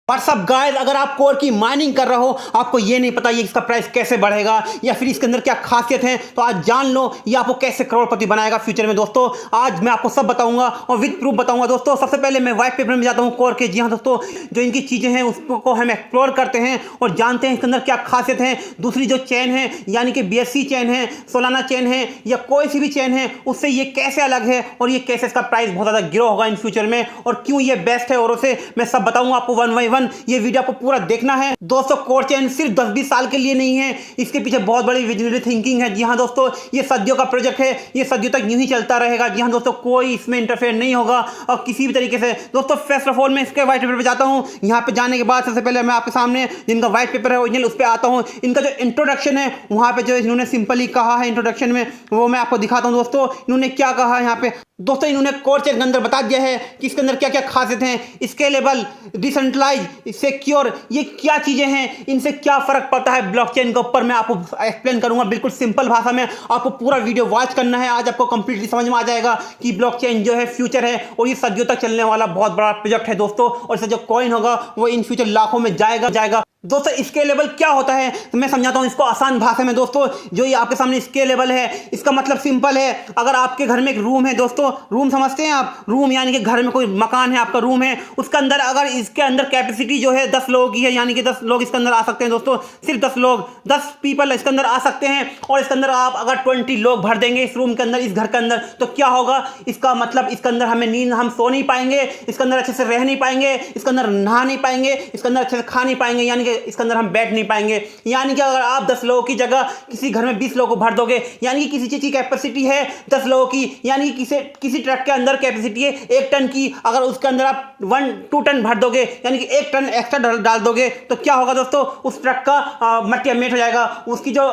WhatsApp guys, अगर आप core की माइनिंग कर रहे हो, आपको ये नहीं पता ये इसका प्राइस कैसे बढ़ेगा या फिर इसके अंदर क्या खासियत है, तो आज जान लो ये आपको कैसे करोड़पति बनाएगा फ्यूचर में। दोस्तों आज मैं आपको सब बताऊंगा और विद प्रूफ बताऊंगा। दोस्तों सबसे पहले मैं व्हाइट पेपर में जाता हूँ कोर के। जी हाँ दोस्तों, जो इनकी चीज़ें हैं उसको हम एक्सप्लोर करते हैं और जानते हैं इसके अंदर क्या खासियत है। दूसरी जो चेन है यानी कि BSC चेन है, सोलाना चेन है या कोई सी भी चेन है, उससे ये कैसे अलग है और ये कैसे इसका प्राइस बहुत ज़्यादा ग्रो होगा इन फ्यूचर में और क्यों ये बेस्ट है औरों से, मैं सब बताऊंगा आपको वन बाई वन। ये वीडियो आपको पूरा देखना है। दोस्तों कोर चेन सिर्फ 10-20 साल के लिए नहीं है, इसके पीछे बहुत बड़ी विजनरी थिंकिंग है। जी हाँ दोस्तों, ये सदियों का प्रोजेक्ट है, ये सदियों तक यूं ही चलता रहेगा। जी हाँ दोस्तों, कोई इसमें इंटरफेयर नहीं होगा और किसी भी तरीके से। दोस्तों फर्स्ट ऑफ ऑल मैं इसके व्हाइट पेपर पे जाता हूँ। यहाँ पे जाने के बाद सबसे पहले मैं आपके सामने जिनका व्हाइट पेपर है ओरिजिनल उस पर आता हूँ। इनका जो इंट्रोडक्शन है वहाँ पे जो इन्होंने सिंपली कहा है इंट्रोडक्शन में, वो मैं आपको दिखाता हूँ। दोस्तों इन्होंने क्या कहा है यहाँ पे, दोस्तों इन्होंने कोर चेन के अंदर बता दिया है कि इसके अंदर क्या क्या खासियत हैं। स्केलेबल, डिसेंट्रलाइज, सिक्योर, ये क्या चीज़ें हैं, इनसे क्या फ़र्क पड़ता है ब्लॉकचेन के ऊपर, मैं आपको एक्सप्लेन करूंगा बिल्कुल सिंपल भाषा में। आपको पूरा वीडियो वॉच करना है, आज आपको कंप्लीटली समझ में आ जाएगा कि ब्लॉकचेन जो है फ्यूचर है और ये सदियों तक चलने वाला बहुत बड़ा प्रोजेक्ट है दोस्तों। और इससे जो कॉइन होगा वो इन फ्यूचर लाखों में जाएगा। दोस्तों स्केलेबल क्या होता है तो मैं समझाता हूँ इसको आसान भाषा में। दोस्तों जो ये आपके सामने स्केलेबल है, इसका मतलब सिंपल है। अगर आपके घर में एक रूम है, दोस्तों रूम समझते हैं आप, रूम यानी कि घर में कोई मकान है, आपका रूम है, उसके अंदर अगर इसके अंदर कैपेसिटी जो है 10 लोगों की है, यानी कि 10 लोग इसके अंदर आ सकते हैं। दोस्तों सिर्फ 10 लोग, 10 पीपल इसके अंदर आ सकते हैं। और इसके अंदर आप अगर 20 लोग भर देंगे इस रूम के अंदर, इस घर के अंदर, तो क्या होगा, इसका मतलब इसके अंदर हमें नींद, हम सो नहीं पाएंगे, इसके अंदर अच्छे से रह नहीं पाएंगे, इसके अंदर नहा नहीं पाएंगे, इसके अंदर अच्छे से खा नहीं पाएंगे, यानी कि इसके अंदर हम बैठ नहीं पाएंगे। यानी कि अगर आप 10 लोगों की जगह किसी घर में 20 लोगों को भर दोगे, यानी कि किसी चीज की कैपेसिटी है 10 लोगों की, यानी कि किसी ट्रक के अंदर कैपेसिटी है 1 टन की, अगर उसके अंदर आप 1-2 टन भर दोगे, यानी कि 1 टन एक्स्ट्रा डाल दोगे, तो क्या होगा दोस्तों, उस ट्रक का मट्टिया मेट हो जाएगा, उसकी जो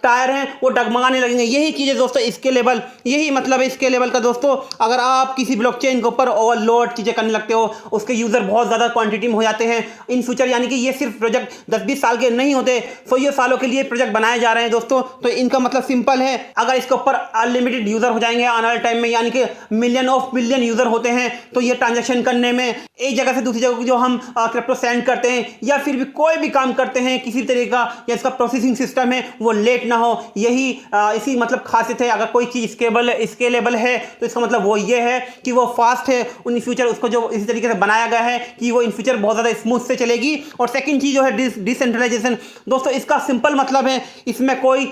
टायर हैं वो डगमगाने लगेंगे। यही चीज़ है दोस्तों स्केलेबल, यही मतलब है स्केलेबल का। दोस्तों अगर आप किसी ब्लॉकचेन के ऊपर ओवरलोड चीज़ें करने लगते हो, उसके यूज़र बहुत ज़्यादा क्वांटिटी में हो जाते हैं इन फ्यूचर, यानी कि ये सिर्फ प्रोजेक्ट 10-20 साल के नहीं होते, 100 सालों के लिए प्रोजेक्ट बनाए जा रहे हैं दोस्तों। तो इनका मतलब सिंपल है, अगर इसके ऊपर अनलिमिटेड यूजर हो जाएंगे आने वाले टाइम में, यानी कि मिलियन यूजर होते हैं, तो ये ट्रांजैक्शन करने में एक जगह से दूसरी जगह जो हम क्रिप्टो सेंड करते हैं या फिर भी कोई भी काम करते हैं किसी तरीके का, या इसका प्रोसेसिंग सिस्टम है वो लेट ना हो, यही इसी मतलब खासियत है। अगर कोई चीज़ स्केलेबल है तो इसका मतलब वो ये है कि वो फास्ट है, उन फ्यूचर उसको जो इसी तरीके से बनाया गया है कि वो इन फ्यूचर बहुत ज़्यादा स्मूथ से चलेगी। और सेकेंड चीज़ जो है डिसेंट्रलाइजेशन। दोस्तों इसका सिंपल मतलब है इसमें कोई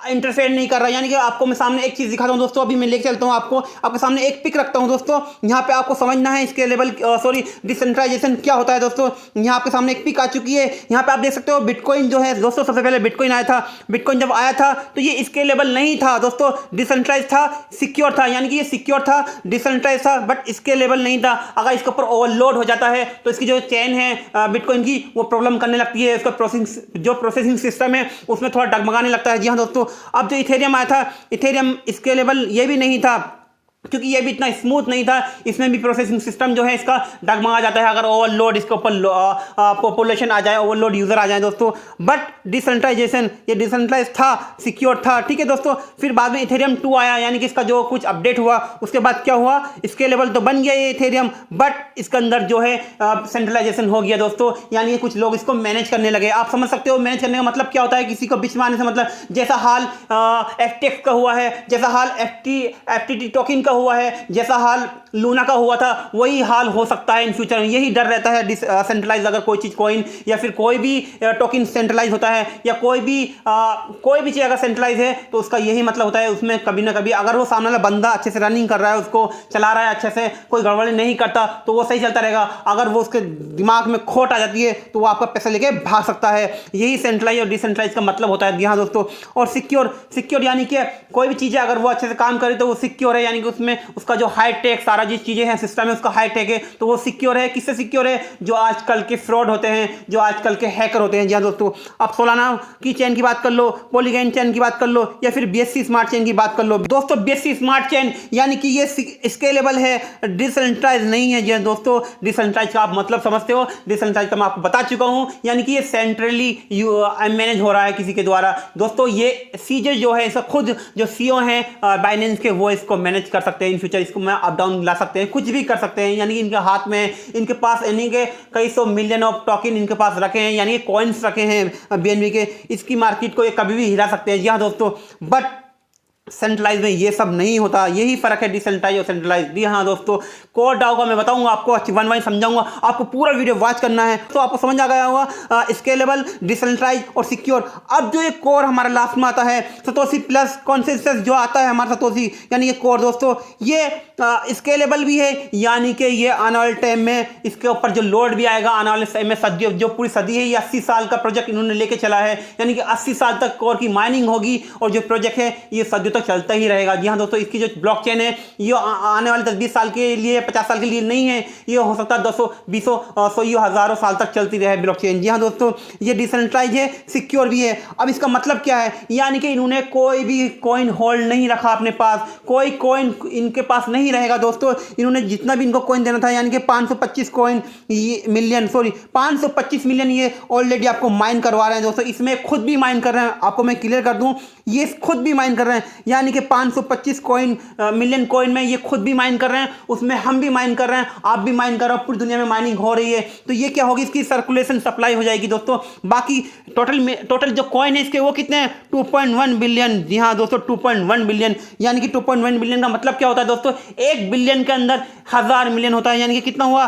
इंटरफेयर नहीं कर रहा, यानी कि आपको मैं सामने एक चीज़ दिखाता हूँ दोस्तों, अभी मैं लेके चलता हूँ आपके सामने एक पिक रखता हूँ दोस्तों। यहाँ पे आपको समझना है स्केलेबल डिसेंट्रलाइजेशन क्या होता है। दोस्तों यहाँ आपके सामने एक पिक आ चुकी है, यहाँ पे आप देख सकते हो बिटकॉइन जो है दोस्तों। सबसे पहले बिटकॉइन आया था, बिटकॉइन जब आया था तो ये स्केलेबल नहीं था दोस्तों, डिसेंट्रलाइज था, सिक्योर था, यानी कि ये सिक्योर था, डिसेंट्रलाइज था, बट स्केलेबल नहीं था। अगर इसके ऊपर ओवरलोड हो जाता है तो इसकी जो चेन है बिटकॉइन की वो प्रॉब्लम करने लगती है, इसका प्रोसेसिंग सिस्टम है उसमें थोड़ा डगमगाने लगता है। जी हाँ दोस्तों, अब जो इथेरियम आया था, इथेरियम स्केलेबल ये भी नहीं था क्योंकि ये भी इतना स्मूथ नहीं था, इसमें भी प्रोसेसिंग सिस्टम जो है इसका डगमगा जाता है अगर ओवरलोड इसके ऊपर पॉपुलेशन आ जाए, ओवरलोड यूज़र आ जाए दोस्तों। बट डिसेंट्रलाइजेशन, ये डिसेंट्रलाइज था, सिक्योर था, ठीक है दोस्तों। फिर बाद में इथेरियम 2 आया, यानी कि इसका जो कुछ अपडेट हुआ उसके बाद क्या हुआ, स्केलेबल तो बन गया ये इथेरियम, बट इसके अंदर जो है सेंट्रलाइजेशन हो गया दोस्तों, यानी कि कुछ लोग इसको मैनेज करने लगे। आप समझ सकते हो मैनेज करने का मतलब क्या होता है, किसी को बीच में आने से मतलब जैसा हाल FTX का हुआ है, जैसा हाल FTT टोकन का हुआ है, जैसा हाल लूना का हुआ था, वही हाल हो सकता है इन फ्यूचर में। यही डर रहता है सेंट्रलाइज, अगर कोई चीज़ कॉइन या फिर कोई भी टोकन सेंट्रलाइज होता है या कोई भी चीज़ अगर सेंट्रलाइज है तो उसका यही मतलब होता है उसमें कभी ना कभी अगर वो सामने वाला बंदा अच्छे से रनिंग कर रहा है, उसको चला रहा है अच्छे से, कोई गड़बड़ी नहीं करता, तो वो सही चलता रहेगा। अगर वो उसके दिमाग में खोट आ जाती है तो वो आपका पैसा लेके भाग सकता है। यही सेंट्रलाइज और डिसेंट्रलाइज का मतलब होता है। हाँ दोस्तों, और सिक्योर यानी कि कोई भी चीज़ें अगर वो अच्छे से काम करे तो वो सिक्योर है, यानी कि उसमें उसका जो हाई टेक सारा जो चीज़ें हैं सिस्टम है उसका हाई टेक है, तो वो सिक्योर है। किससे सिक्योर है, जो आजकल के फ्रॉड होते हैं, जो आजकल के हैकर होते हैं। जी हाँ दोस्तों, आप सोलाना की चेन की बात कर लो, पॉलीगॉन चेन की बात कर लो या फिर BSC स्मार्ट चेन की बात कर लो। दोस्तों BSC स्मार्ट चेन यानी कि ये स्केलेबल है, डिसेंट्रलाइज नहीं है। जी हाँ दोस्तों, डिसेंट्रलाइज का आप मतलब समझते हो, डिसेंट्रलाइज का मैं आपको बता चुका हूँ, यानी कि ये सेंट्रली मैनेज हो रहा है किसी के द्वारा। दोस्तों ये सीजे जो है इसका खुद जो CEO हैं बाइनेंस के, वो इसको मैनेज कर सकते हैं इन फ्यूचर, इसको मैं अप डाउन ला सकते हैं, कुछ भी कर सकते हैं। यानी कि इनके हाथ में, इनके पास यानी कि कई सौ मिलियन ऑफ टोकन इनके पास रखे हैं, यानी कि कॉइन्स रखे हैं बीएनबी के। इसकी मार्केट को ये कभी भी हिला सकते हैं। जी हाँ दोस्तों, बट सेंट्रलाइज में ये सब नहीं होता, यही फर्क है डिसेंट्रलाइज और सेंट्रलाइज। जी हाँ दोस्तों, कोर डाओ का मैं बताऊंगा आपको, वन बाय समझाऊंगा आपको, पूरा वीडियो वॉच करना है तो आपको समझ आ गया होगा स्केलेबल, डिसेंट्रलाइज और सिक्योर। अब जो ये कोर हमारा लास्ट में आता है सतोशी प्लस कॉन्सेंसस जो आता है हमारा सतोशी, यानी ये कोर दोस्तों ये स्केलेबल भी है, यानी कि ये आने वाले टाइम में इसके ऊपर जो लोड भी आएगा आने वाले समय में, सदी जो पूरी सदी है, ये 80 साल का प्रोजेक्ट इन्होंने लेके चला है, यानी कि 80 साल तक कोर की माइनिंग होगी और जो प्रोजेक्ट है ये सदियों तक चलता ही रहेगा। जी हाँ दोस्तों, इसकी जो ब्लॉकचेन है ये आने वाले 10-20 साल के लिए, 50 साल के लिए नहीं है, ये हो सकता है 200, 20, 100, हजारों साल तक चलती रहे ब्लॉकचेन। जी हाँ दोस्तों, ये डिसेंट्रलाइज है, सिक्योर भी है। अब इसका मतलब क्या है, यानी कि इन्होंने कोई भी कॉइन होल्ड नहीं रखा अपने पास, कोई कॉइन इनके पास नहीं रहेगा दोस्तों। इन्होंने जितना भी इनको कॉइन देना था, यानी कि 525 मिलियन ये ऑलरेडी आपको माइन करवा रहे हैं दोस्तों। इसमें खुद भी माइन कर रहे हैं, आपको मैं क्लियर कर दूं, ये खुद भी माइन कर रहे हैं, यानी कि 525 मिलियन कॉइन में ये खुद भी माइन कर रहे हैं, उसमें हम भी माइन कर रहे हैं, आप भी माइन कर रहे हो, पूरी दुनिया में माइनिंग हो रही है। तो ये क्या होगी, इसकी सर्कुलेशन सप्लाई हो जाएगी दोस्तों। बाकी टोटल जो कॉइन है इसके वो कितने हैं, 2.1 बिलियन। जी हाँ दोस्तों, 2.1 बिलियन, यानी कि 2.1 बिलियन का मतलब क्या होता है दोस्तों, 1 बिलियन के अंदर 1000 मिलियन होता है, यानी कि कितना हुआ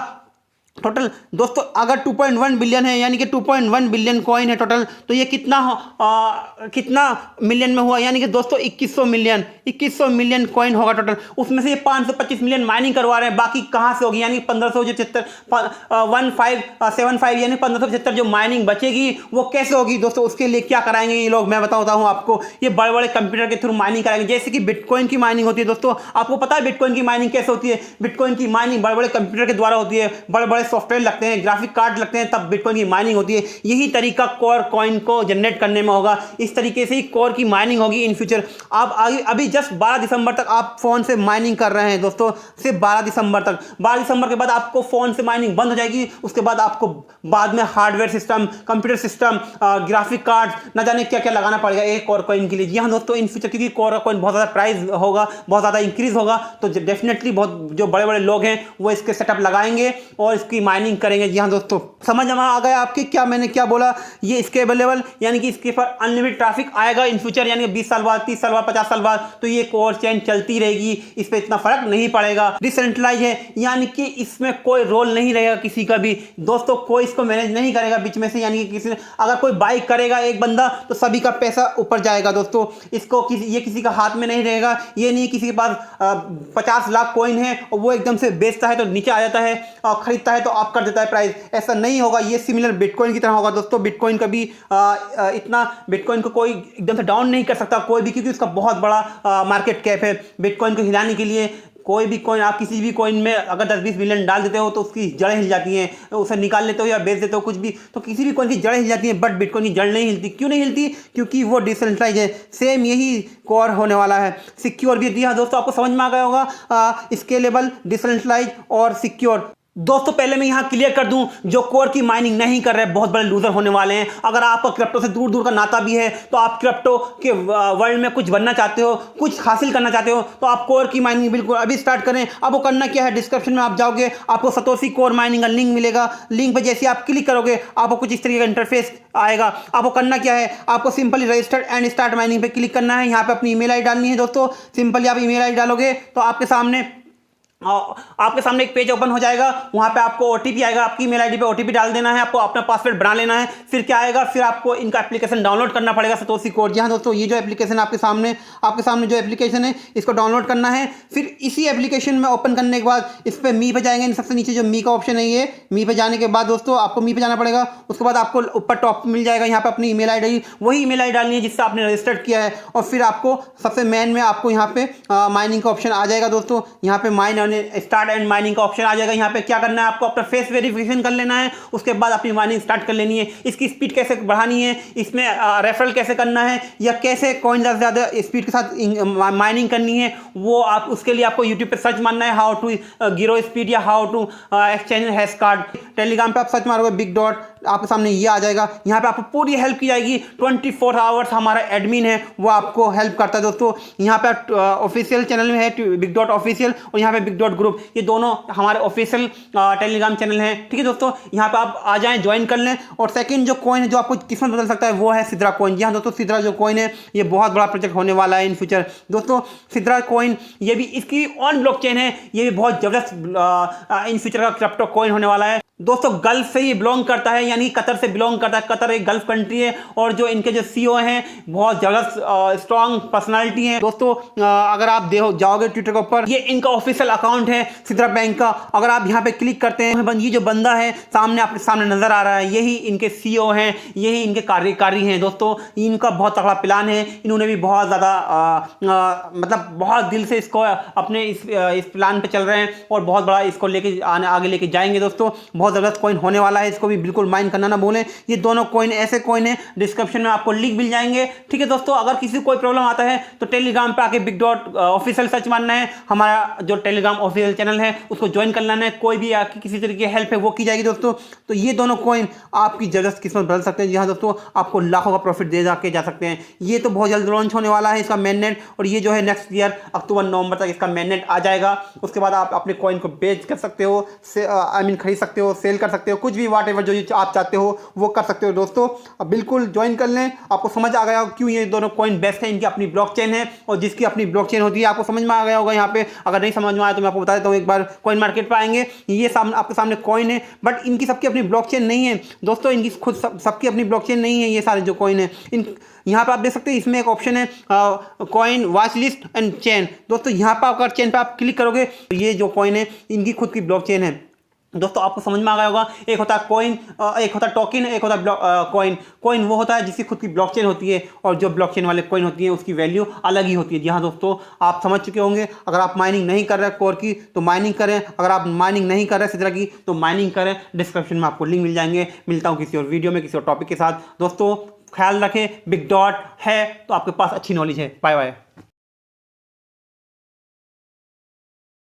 टोटल दोस्तों। अगर 2.1 बिलियन है, यानी कि 2.1 बिलियन कॉइन है टोटल, तो ये कितना मिलियन में हुआ, यानी कि दोस्तों 2100 मिलियन कॉइन होगा टोटल। उसमें से ये 525 मिलियन माइनिंग करवा रहे हैं, बाकी कहाँ से होगी, यानी 1575 यानी 1575 जो माइनिंग बचेगी वो कैसे होगी दोस्तों, उसके लिए क्या कराएंगे ये लोग, मैं बताता हूँ आपको। ये बड़े बड़े कंप्यूटर के थ्रू माइनिंग कराएंगे, जैसे कि बिटकॉइन की माइनिंग होती है दोस्तों। आपको पता है बिटकॉइन की माइनिंग कैसे होती है, बिटकॉइन की माइनिंग बड़े बड़े कंप्यूटर के द्वारा होती है, बड़े बड़े सॉफ्टवेयर लगते हैं, ग्राफिक कार्ड लगते हैं, तब बिटकॉइन की माइनिंग होती है। यही तरीका कोर कॉइन को जनरेट करने में होगा, इस तरीके से ही कोर की माइनिंग होगी इन फ्यूचर। आप अभी जस्ट 12 दिसंबर तक आप फोन से माइनिंग कर रहे हैं दोस्तों, सिर्फ 12 दिसंबर तक। 12 दिसंबर के बाद आपको फोन से माइनिंग बंद हो जाएगी, उसके बाद आपको बाद में hardware system, computer system, graphic card, न जाने क्या क्या लगाना पड़ेगा एक कोर कॉइन के लिए। जी हाँ दोस्तों, इन फ्यूचर क्योंकि कोर कॉइन बहुत ज़्यादा प्राइस होगा, बहुत ज़्यादा इंक्रीज होगा, तो डेफिनेटली बहुत जो बड़े बड़े लोग हैं वो इसके सेटअप लगाएंगे और इसकी माइनिंग करेंगे। जी हाँ दोस्तों, समझ में आ गया आपकी क्या मैंने क्या बोला, ये स्केलेबल, यानी कि इसके पर अनलिमिटेड ट्रैफिक आएगा इन फ्यूचर, यानी 20 साल बाद, 30 साल बाद, 50 साल बाद, तो ये कोर चेन चलती रहेगी, इस पर इतना फर्क नहीं पड़ेगा। डिसेंट्रलाइज है, यानी कि इसमें कोई रोल नहीं रहेगा किसी का भी दोस्तों, कोई इसको मैनेज नहीं करेगा बीच में से, यानी कि किसी अगर कोई बाइक करेगा एक बंदा तो सभी का पैसा ऊपर जाएगा दोस्तों। इसको ये किसी का हाथ में नहीं रहेगा, ये नहीं किसी के पास 50 लाख कॉइन है और वो एकदम से बेचता है तो नीचे आ जाता है और खरीदता है तो आप कर देता है प्राइस, ऐसा नहीं होगा। ये सिमिलर बिटकॉइन की तरह होगा दोस्तों। बिटकॉइन का भी इतना बिटकॉइन को कोई एकदम से डाउन नहीं कर सकता कोई भी, क्योंकि उसका बहुत बड़ा मार्केट कैप है। बिटकॉइन को हिलाने के लिए कोई भी कॉइन, आप किसी भी कॉइन में अगर 10-20 मिलियन डाल देते हो तो उसकी जड़ें हिल जाती हैं, उसे निकाल लेते हो या बेच देते हो कुछ भी, तो किसी भी कॉइन की जड़ें हिल जाती हैं, बट बिटकॉइन की जड़ नहीं हिलती। क्यों नहीं हिलती, क्योंकि वो डिसेंट्रलाइज है। सेम यही कोर होने वाला है, सिक्योर भी। दिया दोस्तों, आपको समझ में आ गया होगा स्केलेबल, डिसेंट्रलाइज और सिक्योर। दोस्तों पहले मैं यहां क्लियर कर दूं, जो कोर की माइनिंग नहीं कर रहे बहुत बड़े लूजर होने वाले हैं। अगर आपका क्रिप्टो से दूर दूर का नाता भी है, तो आप क्रिप्टो के वर्ल्ड में कुछ बनना चाहते हो, कुछ हासिल करना चाहते हो, तो आप कोर की माइनिंग बिल्कुल अभी स्टार्ट करें। आपको करना क्या है, डिस्क्रिप्शन में आप जाओगे, आपको सतोशी कोर माइनिंग का लिंक मिलेगा। लिंक पर जैसे आप क्लिक करोगे आपको कुछ इस तरीके का इंटरफेस आएगा। आपको करना क्या है, आपको simply registered and start mining पे क्लिक करना है। यहाँ पे अपनी ईमेल आईडी डालनी है दोस्तों। सिंपली आप ईमेल आईडी डालोगे तो आपके सामने एक पेज ओपन हो जाएगा। वहां पे आपको ओटीपी आएगा, आपकी ईमेल आईडी पे ओटीपी डाल देना है, आपको अपना पासवर्ड बना लेना है। फिर क्या आएगा, फिर आपको इनका एप्लीकेशन डाउनलोड करना पड़ेगा, सतोशी कोर। जी हाँ दोस्तों, ये जो एप्लीकेशन आपके सामने जो एप्लीकेशन है, इसको डाउनलोड करना है। फिर इसी एप्लीकेशन में ओपन करने के बाद इस पर मी पे जाएंगे। सबसे नीचे जो मी का ऑप्शन है, ये मी पे जाने के बाद दोस्तों आपको मी पे जाना पड़ेगा। उसके बाद आपको ऊपर टॉप मिल जाएगा, यहाँ पे अपनी ईमेल आईडी, वही ईमेल आईडी डालनी है जिससे आपने रजिस्टर्ड किया है। और फिर आपको सबसे मेन में आपको यहाँ पे माइनिंग का ऑप्शन आ जाएगा दोस्तों। यहाँ पे mine coin start and mining का ऑप्शन आ जाएगा। यहाँ पे क्या करना है, आपको अपना फेस वेरिफिकेशन कर लेना है, उसके बाद अपनी माइनिंग स्टार्ट कर लेनी है। इसकी स्पीड कैसे बढ़ानी है, इसमें रेफरल कैसे करना है, या कैसे कॉइन ज़्यादा स्पीड के साथ माइनिंग करनी है, वो आप उसके लिए आपको यूट्यूब पे सर्च मारना है, हाउ टू गिरो स्पीड या how to exchange hash card. Telegram पे आप सर्च मारोगे बिग डॉट, आपके सामने ये आ जाएगा। यहाँ पे आपको पूरी हेल्प की जाएगी। 24 आवर्स हमारा एडमिन है, वो आपको हेल्प करता है दोस्तों। यहाँ पे ऑफिशियल चैनल में है बिग डॉट ऑफिशियल, और यहाँ पे बिग डॉट ग्रुप, ये दोनों हमारे ऑफिशियल टेलीग्राम चैनल हैं। ठीक है दोस्तों, यहाँ पे आप आ जाएं, ज्वाइन कर लें। और सेकंड जो कॉइन है जो आपको किस्मत बदल सकता है वो है सिद्रा कॉइन। यहाँ दोस्तों सिद्रा जो कॉइन है ये बहुत बड़ा प्रोजेक्ट होने वाला है इन फ्यूचर। दोस्तों सिद्रा कॉइन ये भी इसकी ऑन ब्लॉकचेन है, ये भी बहुत जबरदस्त इन फ्यूचर का क्रिप्टो कॉइन होने वाला है। दोस्तों गल्फ से ये बिलोंग करता है, यानी कतर से बिलोंग करता है। कतर एक गल्फ कंट्री है, और जो इनके जो सीईओ हैं बहुत जबरदस्त स्ट्रॉन्ग पर्सनालिटी हैं। दोस्तों अगर आप जाओगे ट्विटर के ऊपर, ये इनका ऑफिशियल अकाउंट है सिद्रा बैंक का। अगर आप यहाँ पे क्लिक करते हैं, ये जो बंदा है सामने आपके सामने नजर आ रहा है, यही इनके सीईओ हैं, यही इनके कार्यकारी हैं। दोस्तों इनका बहुत तगड़ा प्लान है, इन्होंने भी बहुत ज़्यादा मतलब बहुत दिल से इसको अपने इस प्लान पे चल रहे हैं, और बहुत बड़ा इसको लेके आगे लेके जाएंगे। दोस्तों बहुत जबरदस्त कॉइन होने वाला है, इसको भी बिल्कुल माइन करना ना भूलें। ये दोनों कॉइन ऐसे कॉइन है, डिस्क्रिप्शन में आपको लिंक मिल जाएंगे। ठीक है दोस्तों, अगर किसी को कोई प्रॉब्लम आता है तो टेलीग्राम पे आके बिग डॉट ऑफिशियल सर्च मारना है, हमारा जो टेलीग्राम ऑफिशियल चैनल है उसको ज्वाइन कर लेना है। कोई भी आके किसी तरीके की हेल्प है वो की जाएगी दोस्तों। तो ये दोनों कॉइन आपकी जबरदस्त किस्मत बदल सकते हैं। यहाँ दोस्तों आपको लाखों का प्रॉफिट दे जाके जा सकते हैं। ये तो बहुत जल्द लॉन्च होने वाला है इसका मेननेट, और ये जो है नेक्स्ट ईयर अक्टूबर नवंबर तक इसका मेननेट आ जाएगा। उसके बाद आप अपने कॉइन को बेच कर सकते हो, खरीद सकते हो, सेल कर सकते हो, कुछ भी व्हाटएवर जो आप चाहते हो वो कर सकते हो। दोस्तों अब बिल्कुल ज्वाइन कर लें। आपको समझ आ गया क्यों ये दोनों कॉइन बेस्ट है, इनकी अपनी ब्लॉकचेन है, और जिसकी अपनी ब्लॉकचेन होती है आपको समझ में आ गया होगा। यहाँ पे अगर नहीं समझ में आया तो मैं आपको बता देता हूँ, एक बार कॉइन मार्केट पर आएंगे, ये सामने आपके सामने कॉइन है, बट इनकी सबकी अपनी ब्लॉकचेन नहीं है दोस्तों। इनकी खुद सबकी अपनी ब्लॉकचेन नहीं है ये सारे जो कॉइन है। यहाँ पे आप देख सकते हैं, इसमें एक ऑप्शन है coin watch list and chain. दोस्तों यहाँ पर अगर चेन पे आप क्लिक करोगे तो ये जो कॉइन है इनकी खुद की ब्लॉकचेन है। दोस्तों आपको समझ में आ गया होगा, एक होता है कॉइन, एक होता है टोकन, एक होता है कॉइन। कॉइन वो होता है जिसकी खुद की ब्लॉकचेन होती है, और जो ब्लॉकचेन वाले कॉइन होती है उसकी वैल्यू अलग ही होती है। जी हाँ दोस्तों, आप समझ चुके होंगे। अगर आप माइनिंग नहीं कर रहे कोर की तो माइनिंग करें, अगर आप माइनिंग नहीं कर रहे सिद्रा की तो माइनिंग करें। डिस्क्रिप्शन में आपको लिंक मिल जाएंगे। मिलता हूँ किसी और वीडियो में किसी और टॉपिक के साथ। दोस्तों ख्याल रखें, बिग डॉट है तो आपके पास अच्छी नॉलेज है। Bye bye.